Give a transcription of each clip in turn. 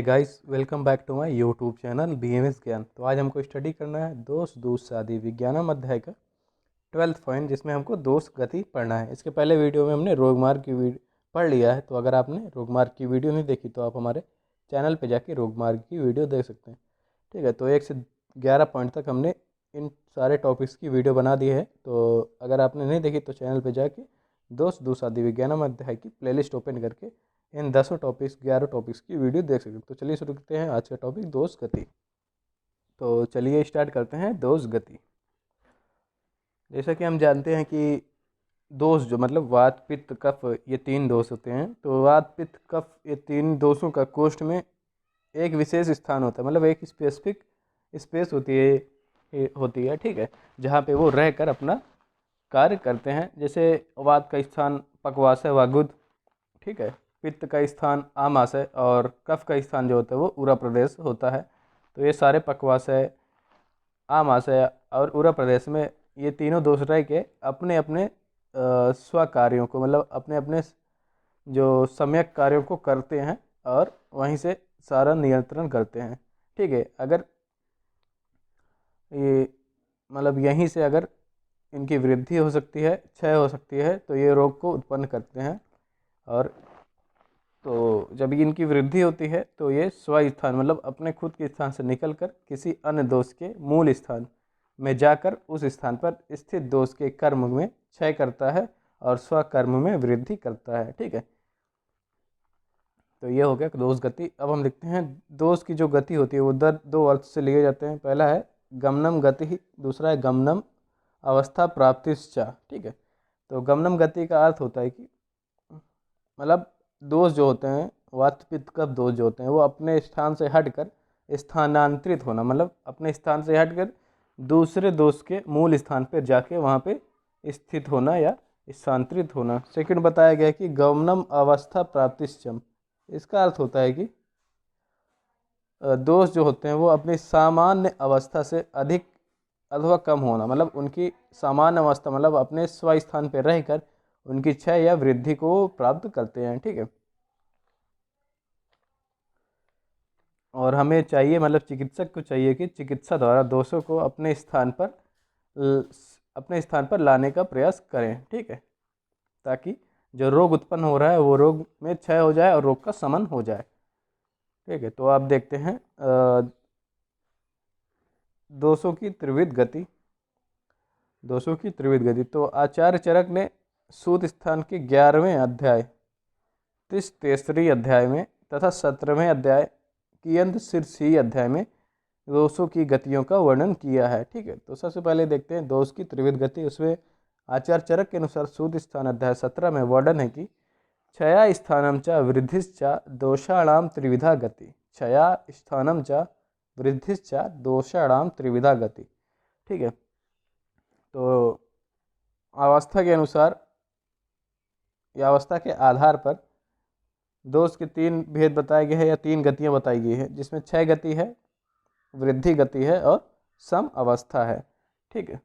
Hey guys, welcome back to my YouTube channel BMS Gyan. तो आज हमको स्टडी करना है दोष दूस आदि विज्ञानम अध्याय का 12th पॉइंट, जिसमें हमको दोष गति पढ़ना है। इसके पहले वीडियो में हमने रोगमार्ग की पढ़ लिया है। तो अगर आपने रोगमार्ग की वीडियो नहीं देखी तो आप हमारे चैनल पर जाके रोगमार्ग की वीडियो देख सकते हैं। ठीक है, तो 1 से 11 पॉइंट तक हमने इन सारे टॉपिक्स की वीडियो बना दी है। तो अगर आपने नहीं देखी तो चैनल पर जाके दोष दूस आदि विज्ञानम अध्याय की प्लेलिस्ट ओपन करके इन 10 टॉपिक्स 11 टॉपिक्स की वीडियो देख सकते हैं। तो चलिए शुरू करते हैं आज का टॉपिक दोष गति। तो चलिए स्टार्ट करते हैं दोष गति। जैसा कि हम जानते हैं कि दोष जो मतलब वात पित्त कफ, ये 3 दोष होते हैं। तो वात पित्त कफ ये 3 दोषों का कोष्ठ में एक विशेष स्थान होता है, मतलब एक स्पेसिफिक स्पेस होती है। ठीक है, जहाँ पे वो रहकर अपना कार्य करते हैं। जैसे वात का स्थान पक्वाशय व गुद, ठीक है, पित्त का स्थान आमाशय और कफ का स्थान जो होता है वो उरा प्रदेश होता है। तो ये सारे पक्वाशय, आमाशय और उरा प्रदेश में ये तीनों दोष रह के अपने अपने स्व कार्यों को, मतलब अपने अपने जो सम्यक कार्यों को करते हैं और वहीं से सारा नियंत्रण करते हैं। ठीक है, अगर ये मतलब यहीं से अगर इनकी वृद्धि हो सकती है, क्षय हो सकती है, तो ये रोग को उत्पन्न करते हैं। और तो जब इनकी वृद्धि होती है तो ये स्वस्थान मतलब अपने खुद के स्थान से निकलकर किसी अन्य दोष के मूल स्थान में जाकर उस स्थान पर स्थित दोष के कर्म में क्षय करता है और स्वकर्म में वृद्धि करता है। ठीक है, तो ये हो गया दोष गति। अब हम लिखते हैं दोष की जो गति होती है वो दो अर्थ से लिए जाते हैं। पहला है गमनम गति, दूसरा है गमनम अवस्था प्राप्तिश्च। ठीक है, तो गमनम गति का अर्थ होता है कि मतलब दोष जो होते हैं, वात पित्त कफ दोष जो होते हैं, वो अपने स्थान से हटकर स्थानांतरित होना, मतलब अपने स्थान से हटकर दूसरे दोष के मूल स्थान पर जाके वहाँ पे स्थित होना या स्थानांतरित होना। सेकंड बताया गया कि गमनम अवस्था प्राप्तिश्चम, इसका अर्थ होता है कि दोष जो होते हैं वो अपनी सामान्य अवस्था से अधिक अथवा कम होना, मतलब उनकी सामान्य अवस्था मतलब अपने स्वस्थान पर रहकर उनकी क्षय या वृद्धि को प्राप्त करते हैं। ठीक है, और हमें चाहिए, मतलब चिकित्सक को चाहिए कि चिकित्सा द्वारा दोषों को अपने स्थान पर लाने का प्रयास करें। ठीक है, ताकि जो रोग उत्पन्न हो रहा है वो रोग में क्षय हो जाए और रोग का शमन हो जाए। ठीक है, तो आप देखते हैं दोषों की त्रिविध गति। दोषों की त्रिविध गति, तो आचार्य चरक ने सूत स्थान के 11वें अध्याय 33री अध्याय में तथा 17वें अध्याय की अंत शीर्षी अध्याय में दोषों की गतियों का वर्णन किया है। ठीक है, तो सबसे पहले देखते हैं दोष की त्रिविध गति। उसमें आचार्य चरक के अनुसार सूत स्थान अध्याय 17 में वर्णन है कि क्षया स्थानम च वृद्धिश्च दोषाणाम त्रिविधा गति। क्षया स्थानम च वृद्धिश्च दोषाणाम त्रिविधा गति। ठीक है, तो अवस्था के अनुसार या अवस्था के आधार पर दोष के 3 भेद बताए गए हैं या 3 गतियां बताई गई हैं, जिसमें क्षय गति है, वृद्धि गति है और सम अवस्था है। ठीक है,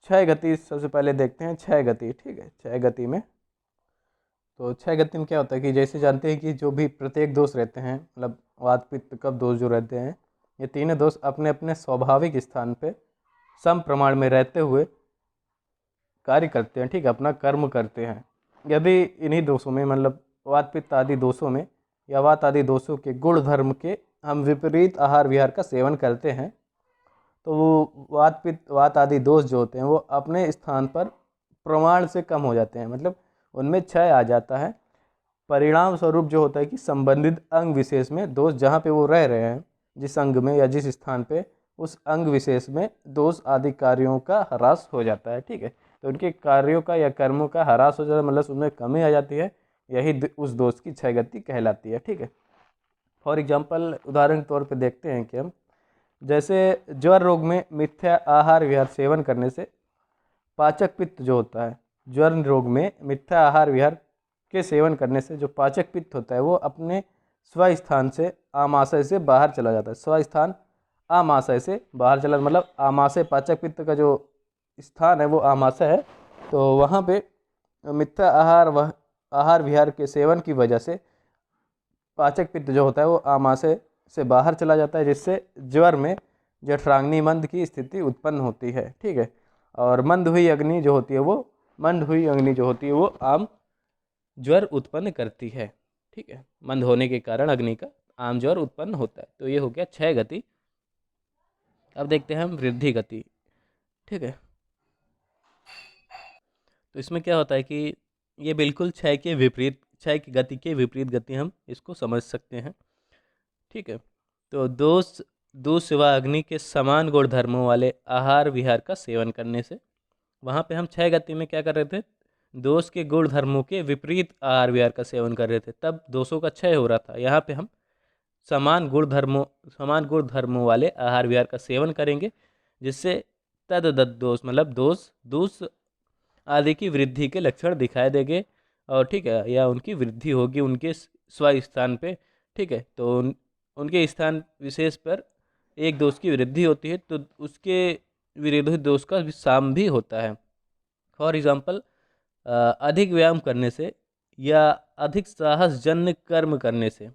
क्षय गति सबसे पहले देखते हैं, क्षय गति। ठीक है, क्षय गति में तो क्षय गति में क्या होता है कि जैसे जानते हैं कि जो भी प्रत्येक दोष रहते हैं, मतलब वात पित्त कफ दोष जो रहते हैं, ये तीनों दोष अपने अपने स्वाभाविक स्थान पे सम प्रमाण में रहते हुए कार्य करते हैं। ठीक है, अपना कर्म करते हैं। यदि इन्हीं दोषों में, मतलब वात पित्त आदि दोषों में या वात आदि दोषों के गुण धर्म के हम विपरीत आहार विहार का सेवन करते हैं, तो वो वात पित्त वात आदि दोष जो होते हैं वो अपने स्थान पर प्रमाण से कम हो जाते हैं, मतलब उनमें क्षय आ जाता है। परिणाम स्वरूप जो होता है कि संबंधित अंग विशेष में दोष जहाँ पे वो रह रहे हैं, जिस अंग में या जिस स्थान पे, उस अंग विशेष में दोष आदि कार्यों का ह्रास हो जाता है। ठीक है, तो उनके कार्यों का या कर्मों का ह्रास हो जाता है, मतलब उसमें कमी आ जाती है। यही उस दोष की क्षय गति कहलाती है। ठीक है, फॉर एग्जाम्पल उदाहरण के तौर पर देखते हैं कि हम जैसे ज्वर रोग में मिथ्या आहार विहार सेवन करने से पाचक पित्त जो होता है, ज्वर रोग में मिथ्या आहार विहार के सेवन करने से जो पाचक पित्त होता है वो अपने स्वस्थान से आमाशय से बाहर चला जाता है। स्वस्थान आमाशय से बाहर चला, मतलब आमाशय पाचक पित्त का जो स्थान है वो आमाशय है। तो वहाँ पे मिथ्या आहार विहार के सेवन की वजह से पाचक पित्त जो होता है वो आमाशय से बाहर चला जाता है, जिससे ज्वर में जठराग्नि मंद की स्थिति उत्पन्न होती है। ठीक है, और मंद हुई अग्नि जो होती है वो आम ज्वर उत्पन्न करती है। ठीक है, मंद होने के कारण अग्नि का आम ज्वर उत्पन्न होता है। तो ये हो गया क्षय गति। अब देखते हैं हम वृद्धि गति। ठीक है, तो इसमें क्या होता है कि ये बिल्कुल क्षय की गति के विपरीत गति हम इसको समझ सकते हैं। ठीक है, तो दोष सिवा अग्नि के समान गुण धर्मों वाले आहार विहार का सेवन करने से, वहाँ पे हम क्षय गति में क्या कर रहे थे, दोष के गुण धर्मों के विपरीत आहार विहार का सेवन कर रहे थे, तब दोषों का क्षय हो रहा था। यहाँ पे हम समान गुण धर्मों वाले आहार विहार का सेवन करेंगे, जिससे तददत दोष मतलब दोष आदि की वृद्धि के लक्षण दिखाई देंगे, और ठीक है, या उनकी वृद्धि होगी उनके स्वस्थान पे। ठीक है, तो उनके स्थान विशेष पर एक दोष की वृद्धि होती है, तो उसके विरोधी दोष का साम भी होता है। फॉर एग्जाम्पल, अधिक व्यायाम करने से या अधिक साहसजन्य कर्म करने से,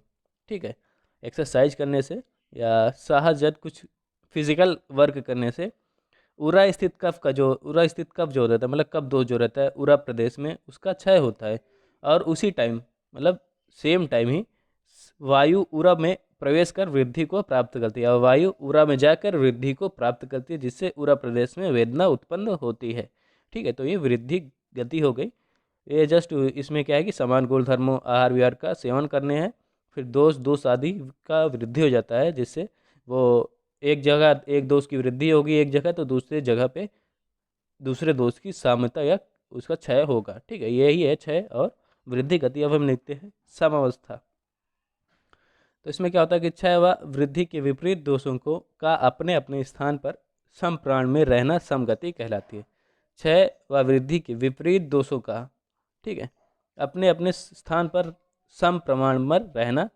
ठीक है, एक्सरसाइज करने से या साहसजन्य कुछ फिजिकल वर्क करने से उरा स्थित कफ जो रहता है, मतलब कफ दोष जो रहता है उरा प्रदेश में, उसका क्षय होता है। और उसी टाइम मतलब सेम टाइम ही वायु उरा में प्रवेश कर वृद्धि को प्राप्त करती है, और वायु उरा में जाकर वृद्धि को प्राप्त करती है, जिससे उरा प्रदेश में वेदना उत्पन्न होती है। ठीक है, तो ये वृद्धि गति हो गई। ये जस्ट इसमें क्या है कि समान गुण धर्मों आहार विहार का सेवन करने हैं, फिर दोष आदि का वृद्धि हो जाता है, जिससे वो एक जगह एक दोष की वृद्धि होगी एक जगह, तो दूसरे जगह पे दूसरे दोष की साम्यता या उसका क्षय होगा। ठीक है, यही है क्षय और वृद्धि गति। अब हम लिखते हैं समावस्था। तो इसमें क्या होता है कि क्षय व वृद्धि के विपरीत दोषों को का अपने अपने स्थान पर समप्राण में रहना समगति कहलाती है। क्षय व वृद्धि के विपरीत दोषों का, ठीक है, अपने अपने स्थान पर सम प्रमाण में रहना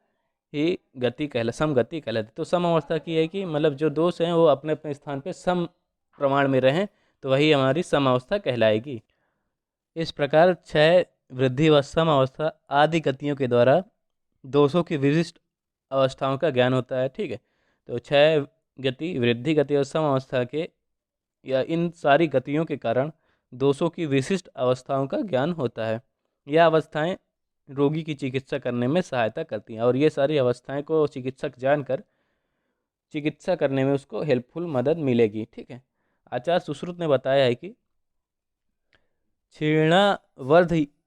ही समगति कहलाती है। तो सम अवस्था की है कि मतलब जो दोष हैं वो अपने अपने स्थान पर सम प्रमाण में रहें, तो वही हमारी सम अवस्था कहलाएगी। इस प्रकार क्षय वृद्धि व सम अवस्था आदि गतियों के द्वारा दोषों की विशिष्ट अवस्थाओं का ज्ञान होता है। ठीक है, तो क्षय गति, वृद्धि गति और सम अवस्था के या इन सारी गतियों के कारण दोषों की विशिष्ट अवस्थाओं का ज्ञान होता है। यह अवस्थाएं रोगी की चिकित्सा करने में सहायता करती हैं, और ये सारी अवस्थाएं को चिकित्सक जानकर चिकित्सा करने में उसको हेल्पफुल मदद मिलेगी। ठीक है, आचार्य सुश्रुत ने बताया है कि क्षीणा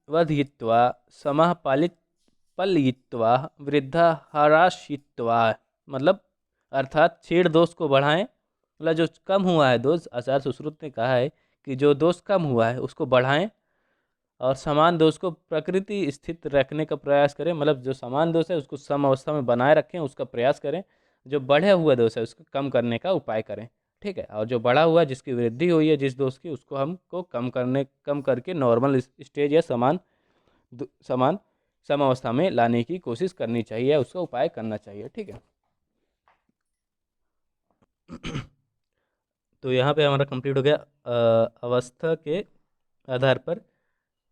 वर्धयित्वा समः पलयित्वा वृद्धा हराशित्वा, मतलब अर्थात क्षीण दोष को बढ़ाएं, मतलब जो कम हुआ है दोष, आचार्य सुश्रुत ने कहा है कि जो दोष कम हुआ है उसको बढ़ाएं, और समान दोष को प्रकृति स्थित रखने का प्रयास करें, मतलब जो समान दोष है उसको सम अवस्था में बनाए रखें, उसका प्रयास करें। जो बढ़े हुआ दोष है उसको कम करने का उपाय करें। ठीक है, और जो बढ़ा हुआ जिसकी वृद्धि हुई है जिस दोष की, उसको हमको कम करके नॉर्मल स्टेज या समान सम अवस्था में लाने की कोशिश करनी चाहिए, उसका उपाय करना चाहिए। ठीक है, तो यहाँ पे हमारा कंप्लीट हो गया अवस्था के आधार पर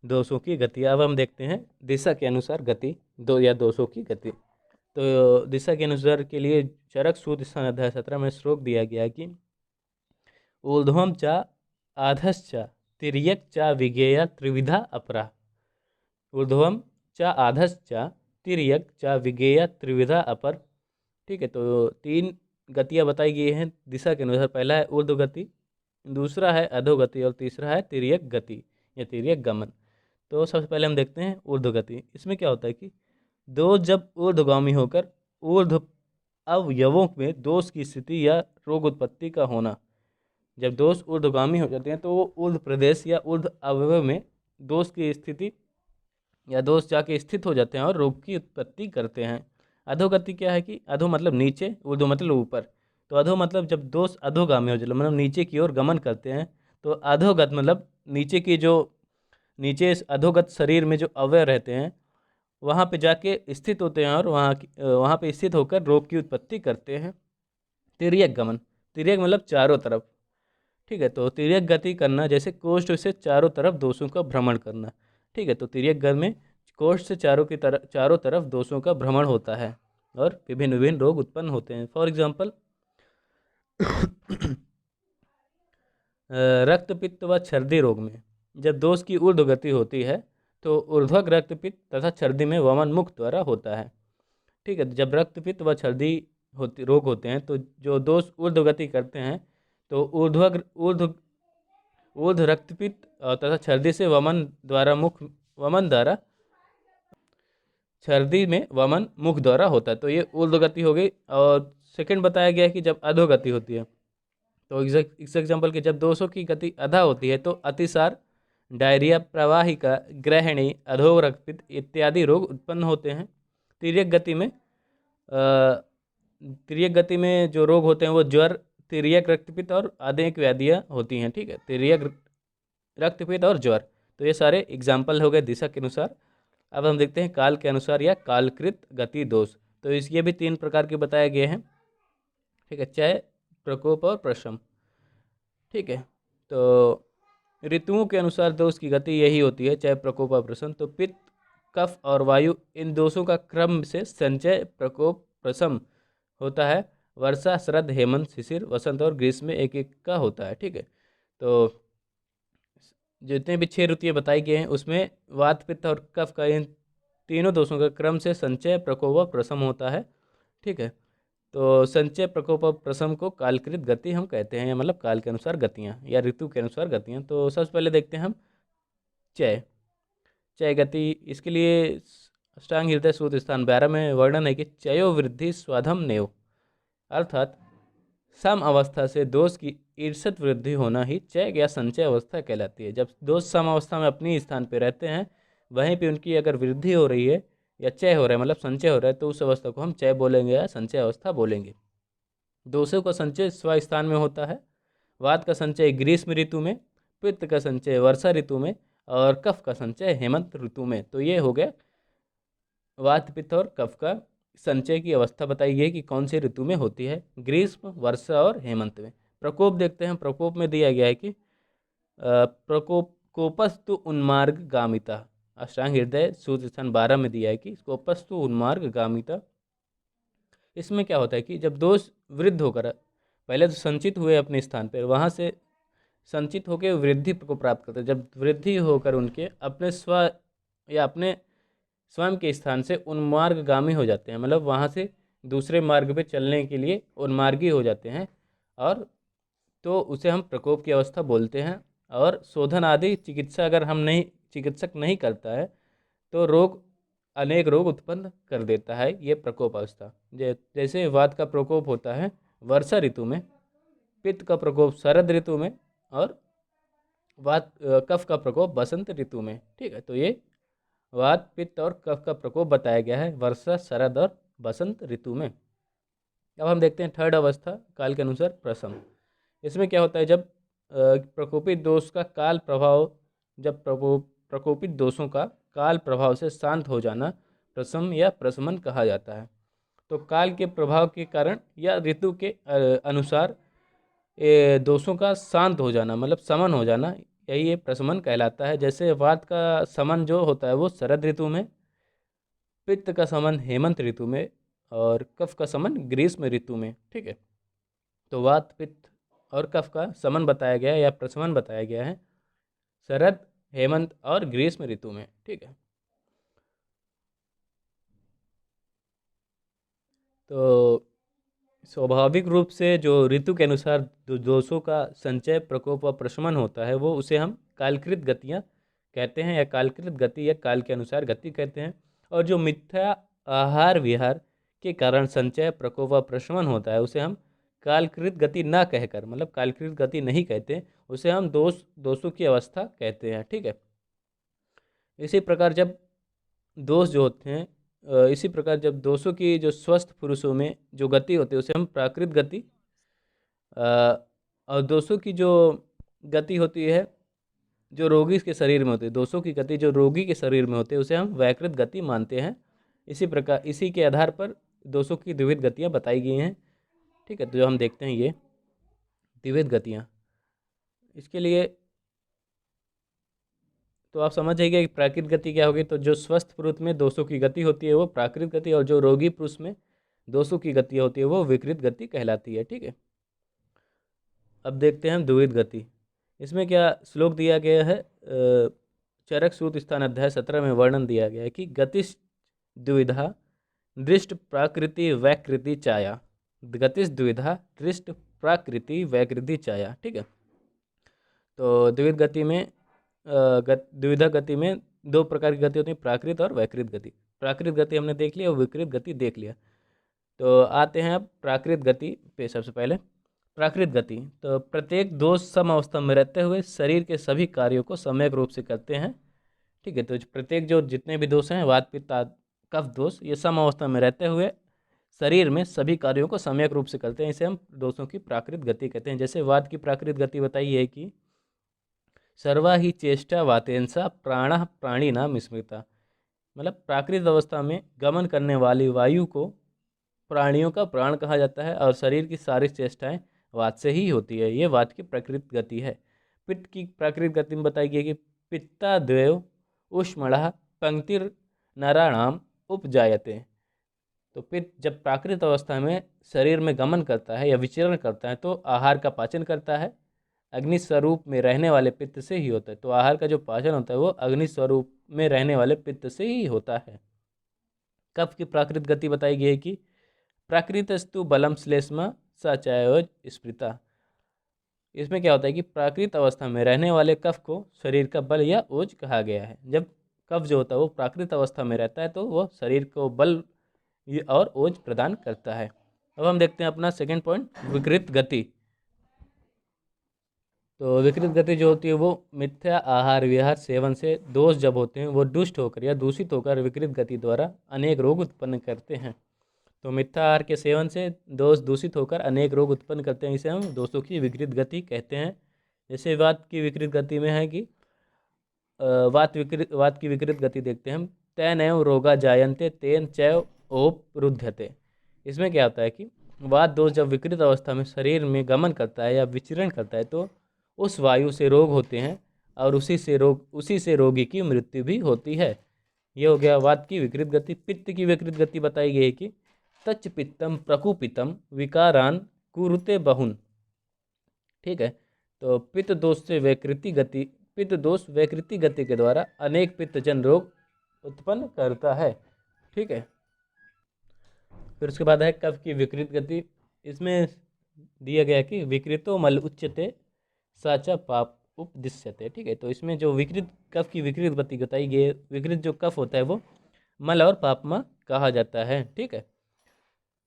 दोषों की गति। अब हम देखते हैं दिशा के अनुसार गति दोषों की गति। तो दिशा के अनुसार के लिए चरक सूत्र स्थान अध्याय 17 में श्लोक दिया गया कि ऊर्ध्वम च आधश्च तिर्यक च विज्ञेय त्रिविधा अपरा। ऊर्ध्वम च आधश्च तिर्यक च विज्ञेय त्रिविधा अपर। ठीक है, तो तीन गतियाँ बताई गई हैं दिशा के अनुसार। पहला है ऊर्ध्व गति, दूसरा है अधोगति, और तीसरा है तिर्यक गति या तिर्यक गमन। तो सबसे पहले हम देखते हैं ऊर्ध्व गति। इसमें क्या होता है कि दोष जब ऊर्ध्वगामी होकर ऊर्ध्व अवयवों में दोष की स्थिति या रोग उत्पत्ति का होना, जब दोष ऊर्ध्वगामी हो जाते हैं तो वो ऊर्ध्व प्रदेश या ऊर्ध्व अवयव में दोष की स्थिति या दोष जाके स्थित हो जाते हैं और रोग की उत्पत्ति करते हैं। अधोगति क्या है कि अधो मतलब नीचे, ऊर्ध्व मतलब ऊपर। तो अधो मतलब जब दोष अधोगामी हो जाए, मतलब नीचे की ओर गमन करते हैं, तो अधोगत मतलब नीचे अधोगत शरीर में जो अवयव रहते हैं वहाँ पे जाके स्थित होते हैं और वहाँ पे स्थित होकर रोग की उत्पत्ति करते हैं। तिर्यक गमन, तिर्यक मतलब चारों तरफ। ठीक है, तो तिर्यक गति करना जैसे कोष्ठ से चारों तरफ दोषों का भ्रमण करना। ठीक है, तो तिर्यक गति में कोष्ठ से चारों तरफ दोषों का भ्रमण होता है और विभिन्न विभिन्न रोग उत्पन्न होते हैं। फॉर एग्जाम्पल रक्तपित्त व छर्दी रोग में जब दोष की ऊर्ध्व गति होती है तो ऊर्ध्वक रक्तपित्त तथा छर्दी में वमन मुख द्वारा होता है। ठीक है, जब रक्तपित्त व छर्दी रोग होते हैं तो जो दोष ऊर्ध्व गति करते हैं तो ऊर्ध्व रक्तपित्त तथा छर्दी से वमन द्वारा छर्दी में वमन मुख द्वारा होता है। तो ये ऊर्ध्व गति हो गई। और सेकंड बताया गया है कि जब अधोगति होती है तो इस एग्जाम्पल के जब दोषों की गति अधा होती है तो अतिसार, डायरिया, प्रवाहिका, ग्रहणी, अधोग रक्तपित्त इत्यादि रोग उत्पन्न होते हैं। तिर्यक गति में जो रोग होते हैं वो ज्वर, तिर्यक रक्तपित्त और अनेक व्याधियाँ होती हैं। ठीक है, तिर्यक रक्तपित्त और ज्वर, तो ये सारे एग्जाम्पल हो गए दिशा के अनुसार। अब हम देखते हैं काल के अनुसार या कालकृत गति दोष। तो ये भी 3 प्रकार के बताए गए हैं। ठीक है, चय, प्रकोप और प्रशम। ठीक है, तो ऋतुओं के अनुसार दोष की गति यही होती है, चय, प्रकोप और प्रशम। तो पित्त, कफ और वायु इन दोषों का क्रम से संचय, प्रकोप, प्रशम होता है। वर्षा, शरद, हेमंत, शिशिर, वसंत और ग्रीष्म में एक एक का होता है। ठीक है, तो जितने भी 6 ऋतुएं बताई गई हैं उसमें वात, पित्त और कफ का इन तीनों दोषों का क्रम से संचय, प्रकोप और प्रशम होता है। ठीक है, तो संचय, प्रकोप और प्रशम को कालकृत गति हम कहते हैं, मतलब काल के अनुसार गतियाँ या ऋतु के अनुसार गतियाँ। तो सबसे पहले देखते हैं हम चय गति। इसके लिए अष्टांग हृदय सूत्र स्थान 12 में वर्णन है कि चयो वृद्धि स्वाधम नेव, अर्थात सम अवस्था से दोष की ईर्षत वृद्धि होना ही चय या संचय अवस्था कहलाती है। जब दोष सम अवस्था में अपनी स्थान पर रहते हैं, वहीं पे उनकी अगर वृद्धि हो रही है या चय हो रहा है, मतलब संचय हो रहा है, तो उस अवस्था को हम चय बोलेंगे या संचय अवस्था बोलेंगे। दोषों का संचय स्वस्थान में होता है। वात का संचय ग्रीष्म ऋतु में, पित्त का संचय वर्षा ऋतु में और कफ का संचय हेमंत ऋतु में। तो ये हो गया वात, पित्त और कफ का संचय की अवस्था बताई गई कि कौन सी ऋतु में होती है, ग्रीष्म, वर्षा और हेमंत में। प्रकोप देखते हैं। प्रकोप में दिया गया है कि कोपस्तु उन्मार्ग गामिता, अष्टांग हृदय सूत्र स्थान 12 में दिया है कि कोपस्तु उन्मार्ग गामिता। इसमें क्या होता है कि जब दोष वृद्ध होकर पहले तो संचित हुए अपने स्थान पर, वहाँ से संचित होकर वृद्धि को प्राप्त करते हैं। जब वृद्धि होकर उनके अपने अपने स्वयं के स्थान से उन्मार्गगामी हो जाते हैं, मतलब वहाँ से दूसरे मार्ग पे चलने के लिए उन्मार्गी हो जाते हैं, और तो उसे हम प्रकोप की अवस्था बोलते हैं। और शोधन आदि चिकित्सा अगर चिकित्सक नहीं करता है तो अनेक रोग उत्पन्न कर देता है ये प्रकोप अवस्था। जैसे वात का प्रकोप होता है वर्षा ऋतु में, पित्त का प्रकोप शरद ऋतु में और कफ का प्रकोप बसंत ऋतु में। ठीक है, तो ये वात, पित्त और कफ का प्रकोप बताया गया है वर्षा, शरद और बसंत ऋतु में। अब हम देखते हैं थर्ड अवस्था काल के अनुसार प्रशम। इसमें क्या होता है, जब प्रकोपित दोष का काल प्रभाव, जब प्रकोपित दोषों का काल प्रभाव से शांत हो जाना प्रशम या प्रशमन कहा जाता है। तो काल के प्रभाव के कारण या ऋतु के अनुसार दोषों का शांत हो जाना, मतलब समन हो जाना, यही ये प्रशमन कहलाता है। जैसे वात का समन जो होता है वो शरद ऋतु में, पित्त का समन हेमंत ऋतु में और कफ का समन ग्रीष्म ऋतु में। ठीक है, तो वात, पित्त और कफ का समन बताया गया है या प्रशमन बताया गया है शरद, हेमंत और ग्रीष्म ऋतु में। ठीक है, तो स्वाभाविक रूप से जो ऋतु के अनुसार दोषों का संचय, प्रकोप व प्रशमन होता है वो उसे हम कालकृत गतियाँ कहते हैं या कालकृत गति या काल के अनुसार गति कहते हैं। और जो मिथ्या आहार विहार के कारण संचय, प्रकोप व प्रशमन होता है उसे हम कालकृत गति ना कहकर, मतलब कालकृत गति नहीं कहते, उसे हम दोषों की अवस्था कहते हैं। ठीक है, इसी प्रकार जब दोषों की जो स्वस्थ पुरुषों में जो गति होती है उसे हम प्राकृत गति, और दोषों की जो गति होती है जो रोगी के शरीर में होती है, दोषों की गति जो रोगी के शरीर में होती है उसे हम वैकृत गति मानते हैं। इसी के आधार पर दोषों की द्विविध गतियाँ बताई गई हैं। ठीक है, तो जो हम देखते हैं ये द्विविध गतियाँ, इसके लिए तो आप समझ जाइए कि प्राकृतिक गति क्या होगी। तो जो स्वस्थ पुरुष में 200 की गति होती है वो प्राकृतिक गति, और जो रोगी पुरुष में 200 की गति होती है वो विकृत गति कहलाती है। ठीक है, अब देखते हैं द्विविध गति। इसमें क्या श्लोक दिया गया है, चरक सूत स्थान अध्याय 17 में वर्णन दिया गया है कि गतिश द्विविधा दृष्ट प्राकृति वैकृति चाया। गतिश द्विविधा दृष्ट प्राकृति वैकृति चाया। ठीक है, तो द्विविध गति में द्विविधा गति में दो प्रकार की गति होती है, प्राकृत और वैकृत गति। प्राकृत गति हमने देख लिया और विकृत गति देख लिया। तो आते हैं अब प्राकृत गति पे। सबसे पहले प्राकृत गति, तो प्रत्येक दोष सम अवस्था में रहते हुए शरीर के सभी कार्यों को सम्यक रूप से करते हैं। ठीक है, तो प्रत्येक जो जितने भी दोष हैं वात पित्त कफ दोष, ये सम अवस्था में रहते हुए शरीर में सभी कार्यों को सम्यक रूप से करते हैं, इसे हम दोषों की प्राकृत गति कहते हैं। जैसे वात की प्राकृत गति बताई है कि सर्वा ही चेष्टा वातेंसा प्राण प्राणी नाम स्मृता, मतलब प्राकृत अवस्था में गमन करने वाली वायु को प्राणियों का प्राण कहा जाता है, और शरीर की सारी चेष्टाएं वात से ही होती है। ये वात की प्राकृत गति है। पित्त की प्राकृत गति में बताई गई कि पित्ताद्वयो उष्मणः पंक्तिर नराणाम उपजायते। तो पित्त जब प्राकृत अवस्था में शरीर में गमन करता है या विचरण करता है तो आहार का पाचन करता है। अग्नि स्वरूप में रहने वाले पित्त से ही होता है, तो आहार का जो पाचन होता है वो अग्नि स्वरूप में रहने वाले पित्त से ही होता है। कफ की प्राकृत गति बताई गई है कि प्राकृतस्तु बलम श्लेष्मा सचयोज स्मृता। इसमें क्या होता है कि प्राकृत अवस्था में रहने वाले कफ को शरीर का बल या ओज कहा गया है। जब कफ जो होता है वो प्राकृत अवस्था में रहता है तो वह शरीर को बल और ओज प्रदान करता है। अब हम देखते हैं अपना सेकंड पॉइंट, विकृत गति। तो विकृत गति जो होती है वो मिथ्या आहार विहार सेवन से दोष जब होते हैं वो दुष्ट होकर या दूषित होकर विकृत गति द्वारा अनेक रोग उत्पन्न करते हैं। तो मिथ्या आहार के सेवन से दोष दूषित होकर अनेक रोग उत्पन्न करते हैं, इसे हम दोषों की विकृत गति कहते हैं। जैसे वात की विकृत गति में है कि वात की विकृत गति देखते हैं हम, तेन एवं रोगा जायन्ते तेन चैव ओपरुध्यते। इसमें क्या होता है कि वात दोष जब विकृत अवस्था में शरीर में गमन करता है या विचरण करता है तो उस वायु से रोग होते हैं और उसी से रोगी की मृत्यु भी होती है। ये हो गया वात की विकृत गति। पित्त की विकृत गति बताई गई है कि तच्च पित्तम प्रकुपितम विकारान कुरुते बहुन। ठीक है, तो पित्त दोष वैकृति गति के द्वारा अनेक पित्तजन रोग उत्पन्न करता है। ठीक है, फिर उसके बाद है कफ की विकृत गति। इसमें दिया गया कि विकृतो मल उच्यते साचा पाप उपदिश्यते। ठीक है, तो इसमें जो कफ की विकृत गति बताई गई है, विकृत जो कफ होता है वो मल और पापमा कहा जाता है। ठीक है,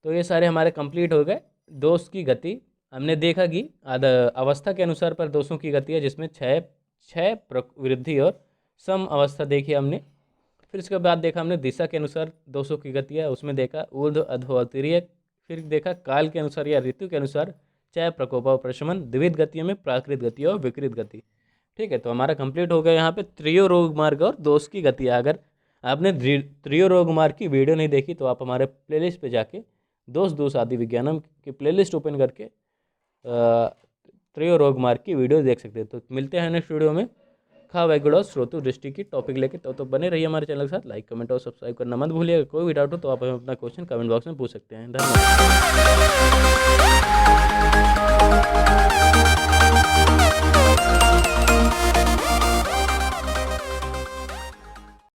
तो ये सारे हमारे कंप्लीट हो गए। दोष की गति हमने देखा कि अवस्था के अनुसार पर दोषों की गति है, जिसमें छः वृद्धि और सम अवस्था देखी हमने। फिर इसके बाद देखा हमने दिशा के अनुसार दोषों की गति है, उसमें देखा ऊर्ध्व अधो अतिर्यक। फिर देखा काल के अनुसार या ऋतु के अनुसार चय प्रकोप और प्रशमन। द्विविध गतियों में प्राकृत गति और विकृत गति। ठीक है, तो हमारा कंप्लीट हो गया यहाँ पे त्रियो रोग मार्ग और दोष की गति। अगर आपने त्रियो रोग मार्ग की वीडियो नहीं देखी तो आप हमारे प्लेलिस्ट पे जाके दोष आदि विज्ञानम की प्लेलिस्ट ओपन करके त्रियो रोग मार्ग की वीडियो देख सकते हैं। तो मिलते हैं नेक्स्ट वीडियो में खा वैगुड़ और श्रोतु दृष्टि की टॉपिक लेके। तो बने रहिए हमारे चैनल के साथ। लाइक कमेंट और सब्सक्राइब करना मत भूलिएगा। कोई भी डाउट हो तो आप हमें अपना क्वेश्चन कमेंट बॉक्स में पूछ सकते हैं। धन्यवाद।